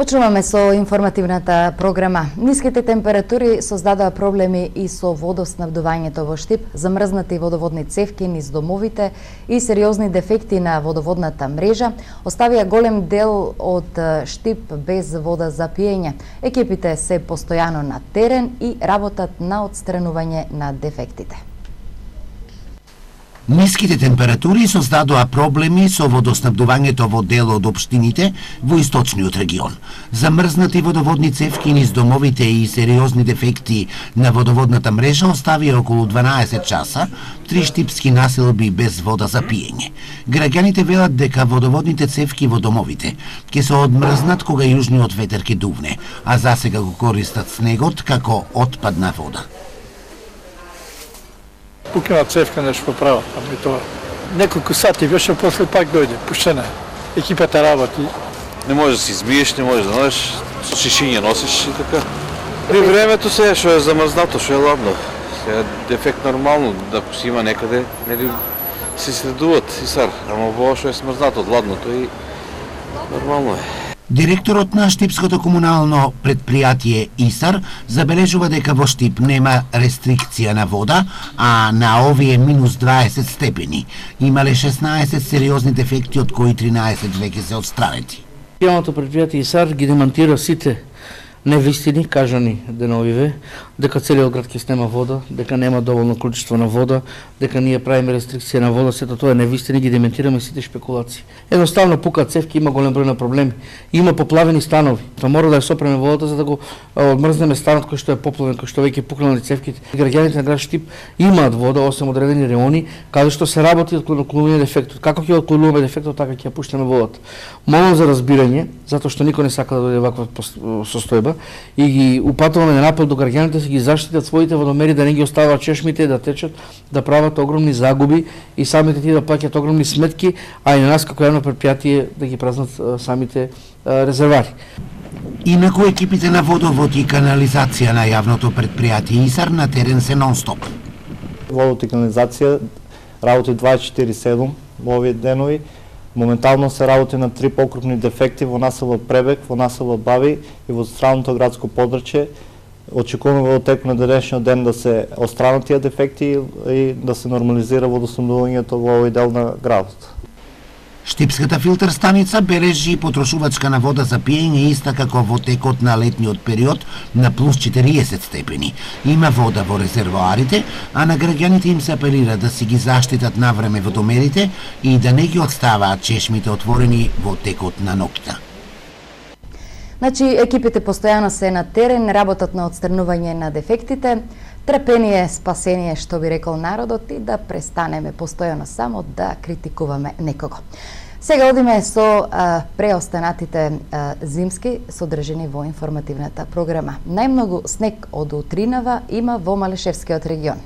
Почнуваме со информативната програма. Ниските температури создадоа проблеми и со водоснабдувањето во Штип, замрзнати водоводни цевки низ домовите и сериозни дефекти на водоводната мрежа оставија голем дел од Штип без вода за пиење. Екипите се постојано на терен и работат на отстранување на дефектите. Ниските температури создадоа проблеми со водоснабдувањето во дел од општините во источниот регион. Замрзнати водоводни цевки низ домовите и сериозни дефекти на водоводната мрежа оставија околу 12 часа 3 штипски населби без вода за пиење. Граѓаните велат дека водоводните цевки во домовите ќе се одмрзнат кога јужниот ветер ќе дувне, а засега го користат снегот како отпадна вода. Пукнала цевка нешто поправа, ами тоа. Неколку сати беше, после пак дојде, пуштена. Екипата работи. Не можеш да си измиеш, не можеш да носиш, со шишиња носиш и така. При времето се што е замрзнато, што е ладно. Се дефект нормално, да си има некаде, нели се следуваат и сар, ама во што е смрзнато од ладното и нормално е. Директорот на Штипското комунално предпријатие ИСАР забележува дека во Штип нема рестрикција на вода, а на овие минус 20 степени. Имале 16 сериозни дефекти, од кои 13 веќе се отстранети. Комуналното предпријатие ИСАР ги демантира сите невистини кажани деновиве, дека целиот град ќе снема вода, дека нема доволно количество на вода, дека ние правиме рестрикција на вода, сето тоа е невистини, ги дементираме сите шпекулации. Едноставно пука цевки, има голем број на проблеми. Има поплавени станови. Тоа мора да ја сопреме водата за да го одмрзнеме станот кој што е поплавен, кој што веќе пукнали цевките. Граѓаните на град Штип имаат вода, освен одредени реони, каде што се работи отклонување дефектот. Како ќе отклонуваме дефектот, така ќе ја пуштаме водата. Молам за разбирање, затоа што никој не сака да дојде ваква состојба, и ги упатуваме на апел до граѓаните да ги заштитат своите водомери, да не ги оставаат чешмите да течат, да прават огромни загуби и самите тие да плаќаат огромни сметки, а и на нас како јавно предпријатие да ги празнат самите резервари. Инаку екипите на водовод и канализација на јавното предпријатие ИСАР на терен се нон-стоп. Водот и канализација работи 24/7 во овие денови. Моментално се работи на 3 покрупни дефекти во насело Пребег, во насело Бави и во централното градско подрачје. Очекуваме во тек на денешниот ден да се отстранат тие дефекти и да се нормализира водоснабдувањето во овој дел на градот. Штипската филтер станица бележи потрошувачка на вода за пиење иста како во текот на летниот период на плюс 40 степени. Има вода во резервоарите, а на граѓаните им се апелира да си ги заштитат навреме водомерите и да не ги оставаат чешмите отворени во текот на ноќта. Значи, екипите постојано се на терен, работат на отстранување на дефектите, трпение, спасение, што би рекол народот, и да престанеме постојано само да критикуваме некого. Сега одиме со преостанатите зимски содржини во информативната програма. Најмногу снег од утринава има во Малешевскиот регион.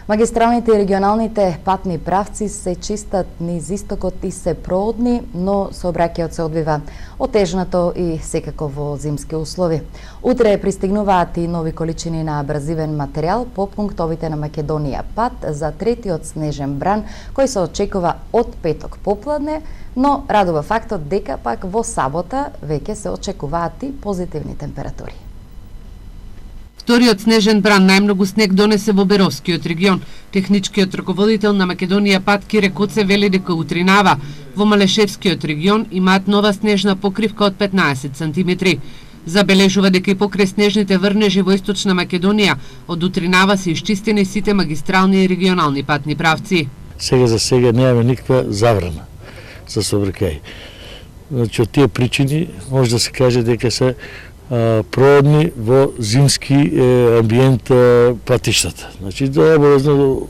Магистралните и регионалните патни правци се чистат низ истокот и се проодни, но сообраќајот се одвива отежнато и секако во зимски услови. Утре пристигнуваат и нови количини на абразивен материјал по пунктовите на Македонија пат за третиот снежен бран, кој се очекува од петок попладне, но радува фактот дека пак во сабота веќе се очекуваат и позитивни температури. Вториот снежен бран најмногу снег донесе во Беровскиот регион. Техничкиот раководител на Македонија пат Кире Коце вели дека утринава во Малешевскиот регион имаат нова снежна покривка од 15 сантиметри. Забележува дека и покрај снежните врнежи во Источна Македонија од утринава се исчистени сите магистрални и регионални патни правци. Сега немаме никаква забрана за сообраќај. Значи, од тие причини може да се каже дека се проодни во зимски амбиент патиштата. Значи, да обавезно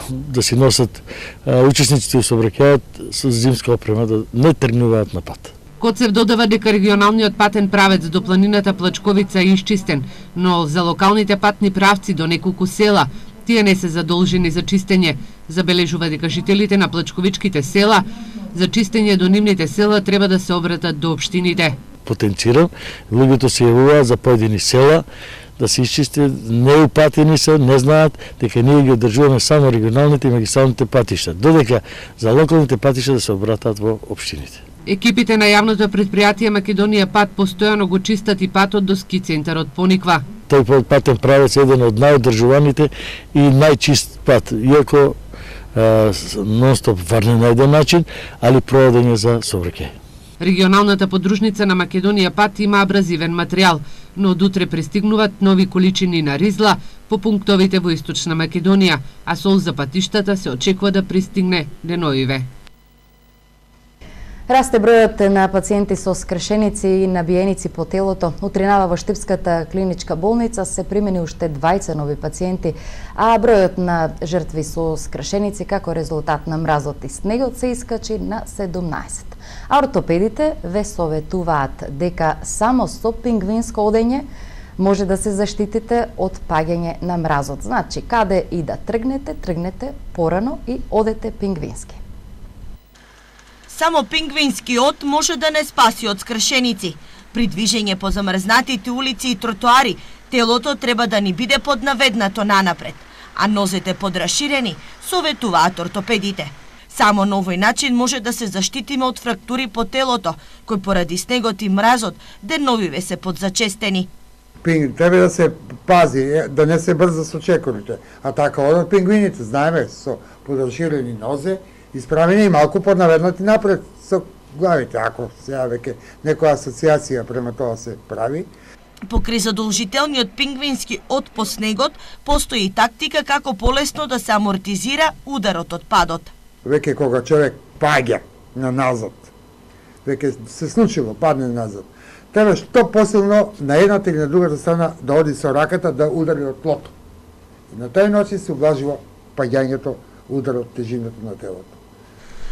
да си носат учесниците во сообраќајот со зимска опрема, да не тргнуваат на пат. Коцев додава дека регионалниот патен правец до планината Плачковица е исчистен, но за локалните патни правци до неколку села тие не се задолжени за чистење. Забележува дека жителите на плачковичките села за чистење до нивните села треба да се обратат до општините. Потенцирам, луѓето се јавуваат за поедини села да се исчистят, неупатени се, не знаат дека ние ги одржуваме само регионалните и магистралните патишта, додека за локалните патишта да се обратат во општините. Екипите на јавното предпријатие Македонија пат постојано го чистат и патот до ски центарот Пониква. Тој патен правец е еден од најодржуваните и најчист пат, иако нон-стоп варне на еден начин, али проведен за сообраќај. Регионалната подружница на Македонија пат има абразивен материјал, но од утре пристигнуваат нови количини на ризла по пунктовите во Источна Македонија, а сол за патиштата се очекува да пристигне деноиве. Расте бројот на пациенти со скршеници и набиеници по телото. Утринава во Штипската клиничка болница се примени уште 20 нови пациенти, а бројот на жртви со скршеници како резултат на мразот и снегот се искачи на 17. А ортопедите ве советуваат дека само со пингвинско одење може да се заштитите од паѓање на мразот. Значи, каде и да тргнете порано и одете пингвински. Само пингвински од може да не спаси од скршеници. При движење по замрзнатите улици и тротоари, телото треба да ни биде поднаведнато нанапред, а нозете подраширени, советуваат ортопедите. Само на овој начин може да се заштитиме од фрактури по телото, кои поради снегот и мразот деновиве се подзачестени. Треба да се пази, да не се брза со чекорите, а така одат пингвините, знаеме, со подраширени нозе, исправени и малку поднаведнати напред со главите, ако сега веќе некоја асоциација према тоа се прави. Покрај задолжителниот пингвински од по снегот, постои тактика како полесно да се амортизира ударот од падот. Веќе кога човек паѓа на назад, веќе се случило, падне назад, треба што посилно на едната или на другата страна да оди со раката да удари од тлото. И на тој начин се облажува паѓањето, ударот, тежината на телото.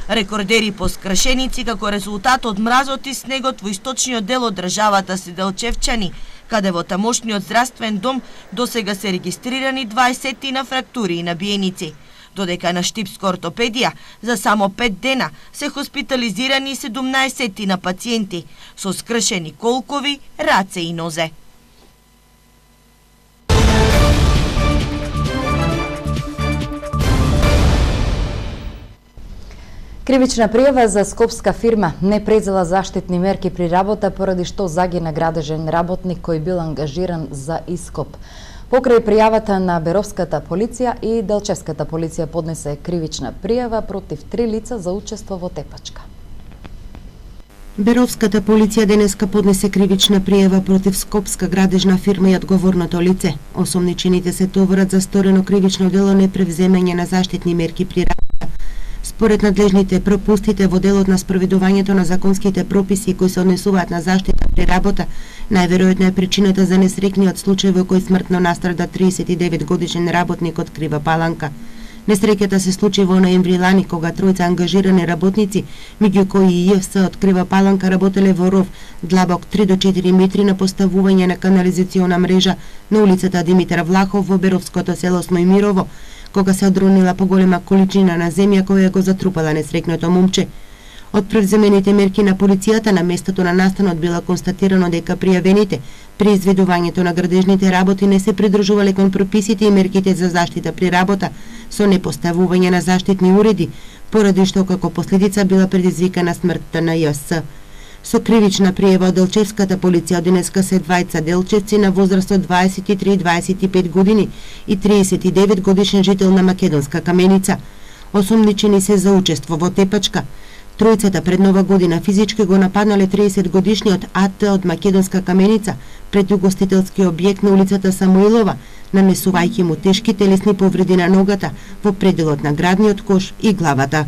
Рекордери по скршеници како резултат од мразот и снегот во источниот дел од државата се Делчевчани, каде во тамошниот здравствен дом досега се регистрирани 20 на фрактури и набиеници, додека на Штипска ортопедија за само 5 дена се хоспитализирани 17 на пациенти со скршени колкови, раце и нозе. Кривична пријава за скопска фирма не презела заштитни мерки при работа поради што загина градежен работник кој бил ангажиран за ископ. Покрај пријавата на Беровската полиција и Делчевската полиција поднесе кривична пријава против 3 лица за учество во тепачка. Беровската полиција денеска поднесе кривична пријава против скопска градежна фирма и одговорното лице. Осомничените се товарат за сторено кривично дело непревземање на заштитни мерки при работа. Според надлежните пропустите во делот на спроведувањето на законските прописи кои се однесуваат на заштита при работа, најверојатно е причината за несреќниот случај во кој смртно настрада 39 годишен работник од Крива Паланка. Несреќата се случи во ноември лани кога тројца ангажирани работници, меѓу кои и ЈС од Крива Паланка, работеле во ров длабок 3 до 4 метри на поставување на канализациона мрежа на улицата Димитар Влахов во Беровското село Смојмирово, кога се одронила поголема количина на земја која го затрупала несреќното момче. Од превземените мерки на полицијата на местото на настанот било констатирано дека пријавените при изведувањето на градежните работи не се придржувале кон прописите и мерките за заштита при работа со непоставување на заштитни уреди, поради што како последица била предизвикана смртта на ЈС. Со кривична пријава од Делчевската полиција денеска се двајца делчевци на возраст од 23 и 25 години и 39 годишен жител на Македонска Каменица. Осомничени се за учество во тепачка. Тројцата пред нова година физички го нападнале 30 годишниот АТ од Македонска Каменица пред угостителски објект на улицата Самоилова, нанесувајќи му тешки телесни повреди на ногата во пределот на градниот кош и главата.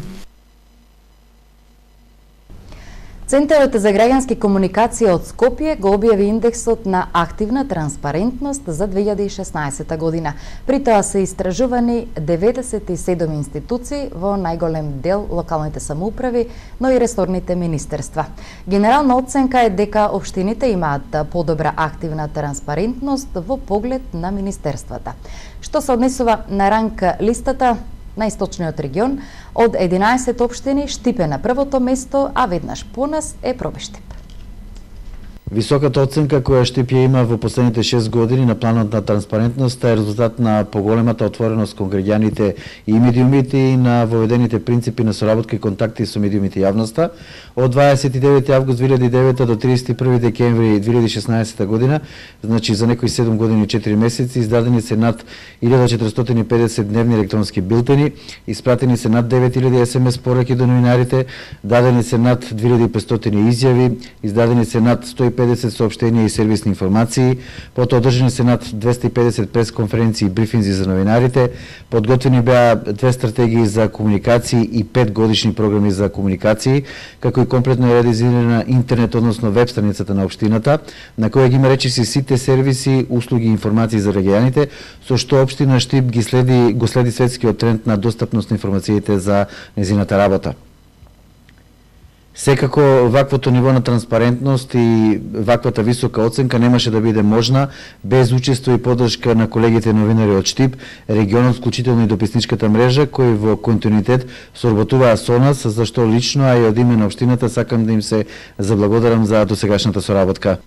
Центарот за граѓански комуникација од Скопје го објави индексот на активна транспарентност за 2016 година. При тоа се истражувани 97 институции во најголем дел локалните самоуправи, но и ресорните министерства. Генерална оценка е дека општините имаат подобра активна транспарентност во поглед на министерствата. Што се однесува на ранг листата на источниот регион, од 11 општини Штип е на првото место, а веднаш по нас е Пробиштип. Високата оценка која Штип ја има во последните 6 години на планот на транспарентност е резултат на поголемата отвореност кон граѓаните и медиумите и на воведените принципи на соработка и контакти со медиумите и јавноста. Од 29 август 2009 до 31 декември 2016 година, значи за некои 7 години и 4 месеци, издадени се над 1450 дневни електронски билтени, испратени се над 9000 SMS пораки до новинарите, дадени се над 2500 изјави, издадени се над 150 соопштенија и сервисни информации, потоа одржани се над 250 пресконференции и брифинзи за новинарите, подготвени беа 2 стратегии за комуникации и 5 годишни програми за комуникации, како и комплетно реализирана интернет, односно веб страницата на општината, на која ги има речиси сите сервиси, услуги и информации за граѓаните, со што општина Штип го следи светскиот тренд на достапност на информациите за незината работа. Секако, ваквото ниво на транспарентност и ваквата висока оценка немаше да биде можна без учество и поддршка на колегите новинари од Штип, регионот, вклучително и дописничката мрежа, кои во континуитет соработуваа со нас, за што лично, а и од име на општината, сакам да им се заблагодарам за досегашната соработка.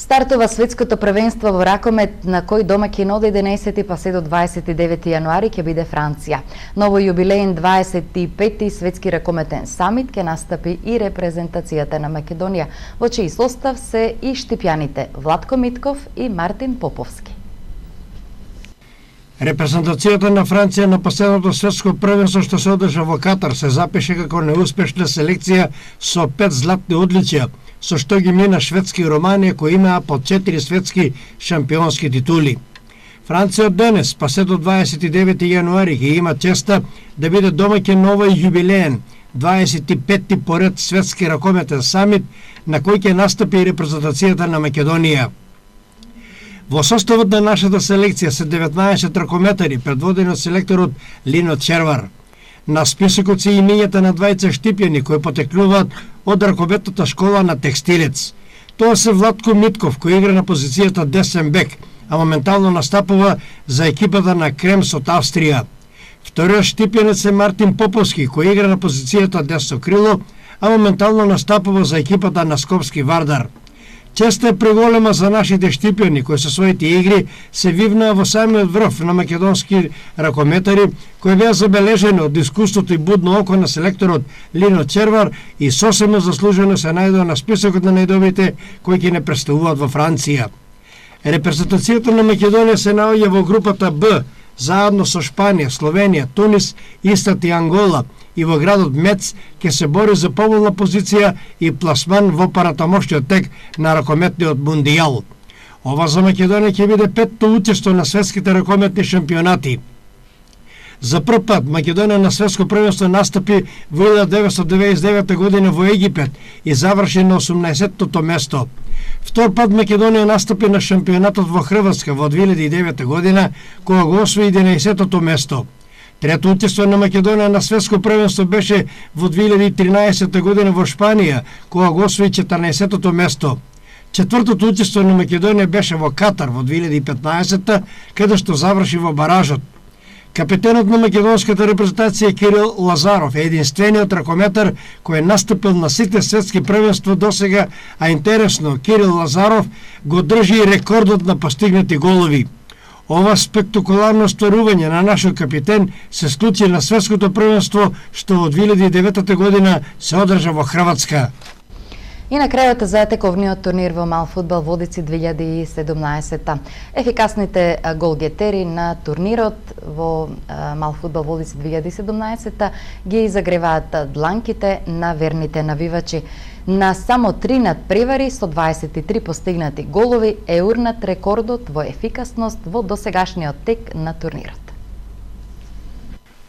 Стартува светското првенство во ракомет, на кој домаќин од 11 па се до 29 јануари ќе биде Франција. Ново јубилеен 25-ти светски ракометен самит ќе настапи и репрезентацијата на Македонија, во чиј состав се и штипјаните Владко Митков и Мартин Поповски. Репрезентацијата на Франција на последното светско првенство што се одржа во Катар се запише како неуспешна селекција со 5 златни одличија, со што ги мина шведски Романија кои имаа по 4 светски шампионски титули. Франција од денес па се до 29 јануари ќе има честа да биде домаќин на овој јубилеен 25-ти поред светски ракометен самит на кој ќе настапи и репрезентацијата на Македонија. Во составот на нашата селекција се 19 ракометари, предводени од селекторот Лино Червар. На списокот се имењата на двајца штипјани кои потекнуваат од ракометната школа на Текстилец. Тоа се Владко Митков, кој игра на позицијата десен бек, а моментално настапува за екипата на Кремс од Австрија. Вториот штипјанец е Мартин Поповски, кој игра на позицијата десно крило, а моментално настапува за екипата на Скопски Вардар. Честа е преголема за нашите штипјани кои со своите игри се вивнаа во самиот врв на македонски ракометари, кои беа забележени од искуството и будно око на селекторот Лино Червар и сосема заслужено се најдоа на списокот на најдобрите кои ќе не представуваат во Франција. Репрезентацијата на Македонија се наоѓа во групата Б, заедно со Шпанија, Словенија, Тунис, Истат и Ангола, и во градот Мец ќе се бори за поволна позиција и пласман во паратамошниот тек на ракометниот Мундијал. Ова за Македонија ќе биде 5-то учество на светските ракометни шампионати. За прв пат Македонија на светско првенство настапи во 1999 година во Египет и заврши на 18-тото место. Втор пат Македонија настапи на шампионатот во Хрватска во 2009 година, кога го освои 11-тото место. Трето учество на Македонија на светско првенство беше во 2013 година во Шпанија, кога го освои 14-тото место. Четвртото учество на Македонија беше во Катар во 2015, каде што заврши во баражот. Капитенот на македонската репрезентација Кирил Лазаров е единствениот ракометар кој е настапил на сите светски првенства досега, а интересно, Кирил Лазаров го држи рекордот на постигнати голови. Ова спектакуларно стварување на нашиот капитен се случи на светското првенство што во 2009 година се одржа во Хрватска. И на крајот за тековниот турнир во мал фудбал Водици 2017. Ефикасните голгетери на турнирот во мал фудбал Водици 2017 ги загреваат дланките на верните навивачи. На само 3 надпревари со 23 постигнати голови е урнат рекордот во ефикасност во досегашниот тек на турнирот.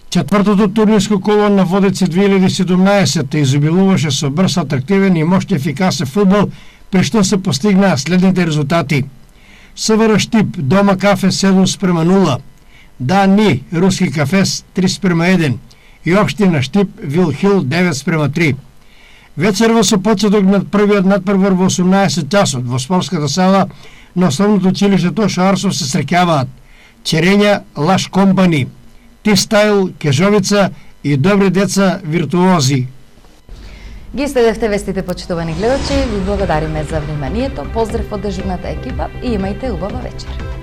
Четвртото турнирско коло на Водици 2017 изобилуваше со брз, атрактивен и мощ ефикасен фудбал, при што се постигнаа следните резултати. СВР Штип дома Кафе 7:0, Дани Руски Кафес 3:1 и општина Штип Вилхил 9:3. Вечерва со почеток на првиот надпревар во 18 часот во спортската сала на основното училиште Тошо Арсов се среќаваат Черења Лаш Компани, Ти-Стайл Кежовица и добри деца виртуози. Ги следевте вестите, почитувани гледачи, ви благодариме за вниманието, поздрав од дежурната екипа и имајте убава вечер.